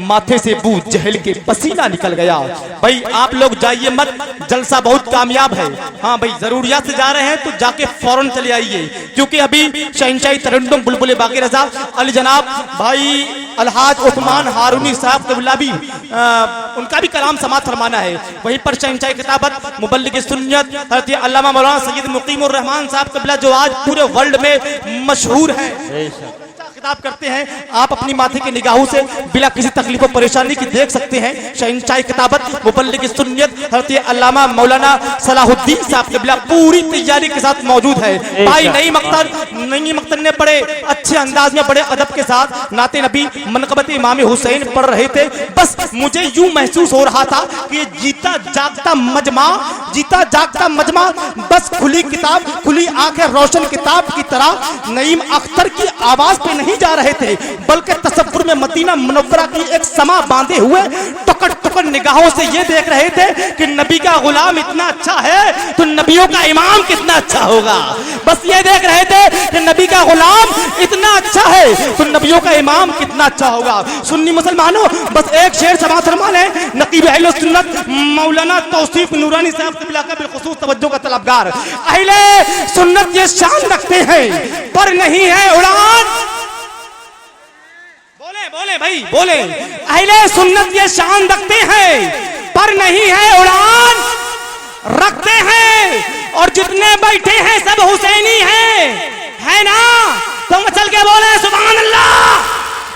माथे से बू जहल के पसीना निकल गया। भाई आप लोग जाइए मत, जलसा बहुत कामयाब है। हाँ भाई जरूरियात से जा रहे हैं तो जाके फौरन चले आइए, क्योंकि अभी शहंशाही तरन्नुम बुलबुल बाकी रज़ा अली जनाब भाई अलहाज उस्मान हारूनी साहब क़िबला भी उनका भी कलाम समात फरमाना है। वहीं पर शहंशाही किताबत मुबल्लिग सुन्नत हज़रत अल्लामा मौलाना सैयद मुक़ीमुर रहमान साहब क़िबला जो आज पूरे वर्ल्ड में मशहूर है, खिताब करते हैं। आप अपनी माथे की निगाहों से बिना किसी तकलीफ और परेशानी की देख सकते हैं। शहंशाही किताबत मुबल्लिग सुन्नत हज़रत अल्लामा मौलाना सलाहुद्दीन साहब क़िबला पूरी तैयारी के साथ मौजूद है। भाई नईम अख्तर ने बड़े अच्छे अंदाज में बड़े अदब के साथ नाते नबी मनक़बत इमाम हुसैन पढ़ रहे थे। बस मुझे यूं महसूस हो रहा था कि जीता जागता मजमा बस खुली किताब, खुली आंखें रोशन किताब की तरह नईम अख्तर की आवाज पे नहीं जा रहे थे, बल्कि तसव्वुर में मदीना मुनव्वरा की एक समा बांधे हुए टुकड़ टुकड़ निगाहों से ये देख रहे थे कि नबी का गुलाम इतना अच्छा है तो नबियों का इमाम कितना अच्छा होगा। बस ये देख रहे थे कि नबी का गुलाम इतना अच्छा है तो नबियों का इमाम कितना अच्छा होगा। सुन्नी मुसलमानों बस एक शेर समाअत फरमाने, नकीब अहले सुन्नत मौलाना तौसीफ नूरानी साहब क़िबला का बिलखुसूस तवज्जो का तलबगार। अहले सुन्नत ये शान रखते हैं पर नहीं है उड़ान। बोले भाई बोले। अहले सुन्नत ये शान रखते हैं पर नहीं है उड़ान, रखते हैं और जितने बैठे हैं सब हुसैनी हैं, है ना? तुम चल के बोले सुभान अल्लाह,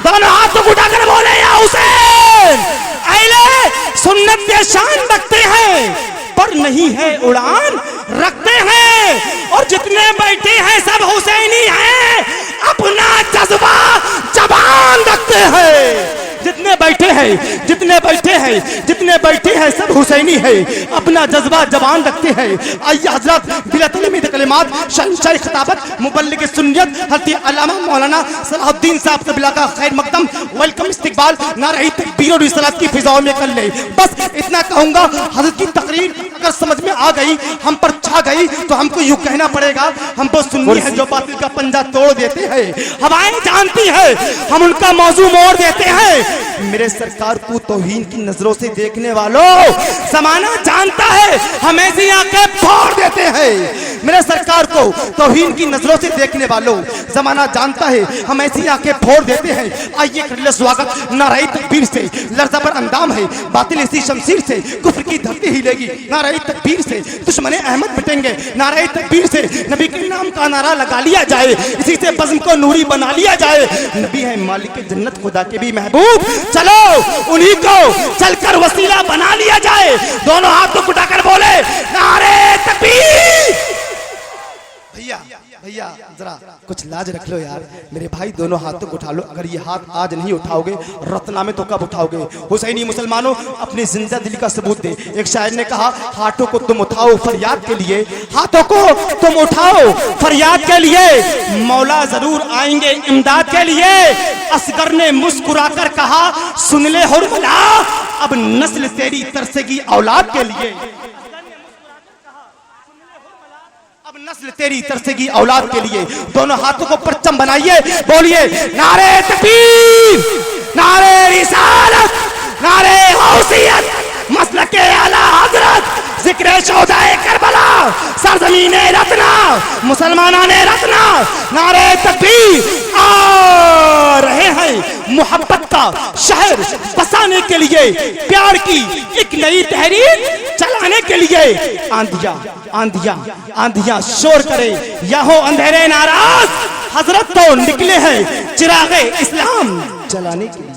दोनों हाथों को उठाकर बोले या हुसैन। अहले सुन्नत ये शान रखते हैं पर नहीं है उड़ान, रखते हैं और जितने बैठे हैं सब हुसैनी हैं, अपना जज्बा जबान रखते हैं। जितने बैठे हैं सब हुसैनी है, अपना जज्बा जबान रखते हैं। आइए हजरत बिला तलमीद कलिमात शहंशाही खिताबत मुबल्लिग सुन्नत हज़रत अल्लामा मौलाना सलाहुद्दीन साहब क़िबला का खैर मकदम वेलकम इस्तकबाल नारे तकबीर और रिसालत की फिजाओं में कर ले। बस इतना कहूँगा, हजरत की तकरीर अगर समझ में आ गई, हम पर छा गई तो हमको यूँ कहना पड़ेगा हम वो सुन्नी है जो बातिल का पंजा तोड़ देते हैं। हवाएं जानती है हम उनका मौजू मोड़ देते हैं। मेरे सरकार को तौहीन की नजरों से देखने वालों ज़माना जानता है हम ऐसी आंखें फोड़ देते हैं। मेरे सरकार को तौहीन की नजरों से देखने वालों ज़माना जानता है हम ऐसी आंखें फोड़ देते हैं। आइए कर ले स्वागत नारे तकबीर से, लर्ज़ा पर अंदाम है बातिल इसी शमशीर से, कुफ्र की धरती हिलेगी नारे तकबीर से, दुश्मने अहमद पिटेंगे नारे तकबीर से, नबी के नाम का नारा लगा लिया जाए, इसी से बज़्म को नूरी बना लिया जाए। नबी है मालिक जन्नत खुदा के भी महबूब, चलो उन्हीं को चलकर वसीला बना लिया जाए। दोनों हाथ को उठाकर बोले नारे तकबीर। भैया जरा कुछ लाज रख लो यार, मेरे भाई दोनों हाथों को उठा लो। अगर ये हाथ आज नहीं उठाओगे रत्ना में तो कब उठाओगे? हुसैनी मुसलमानों अपनी जिंदा दिली का सबूत दे। एक शायर ने कहा हाथों को तुम उठाओ फरियाद के लिए, हाथों को तुम उठाओ फरियाद के लिए, मौला जरूर आएंगे इमदाद के लिए। असगर ने मुस्कुराकर कहा सुन ले हुर्मला, अब नस्ल तेरी तरसेगी औलाद के लिए, अब नस्ल तेरी तरसेगी औलाद के लिए। दोनों हाथों को परचम बनाइए, बोलिए नारे तकबीर, नारे रिसालत, नारे गौसियत, मसलके आला हजरत, जिक्र शोहदाए करबला, सरजमीने रत्ना, मुसलमानाने रत्ना, नारे तकबीर। आ रहे हैं मोहब्बत का शहर बसाने के लिए, प्यार की एक नई तहरीर चलाने के लिए। आंधिया आंधिया आंधिया शोर करे या हो अंधेरे नाराज, हजरत तो निकले हैं चिरागे इस्लाम जलाने के लिए।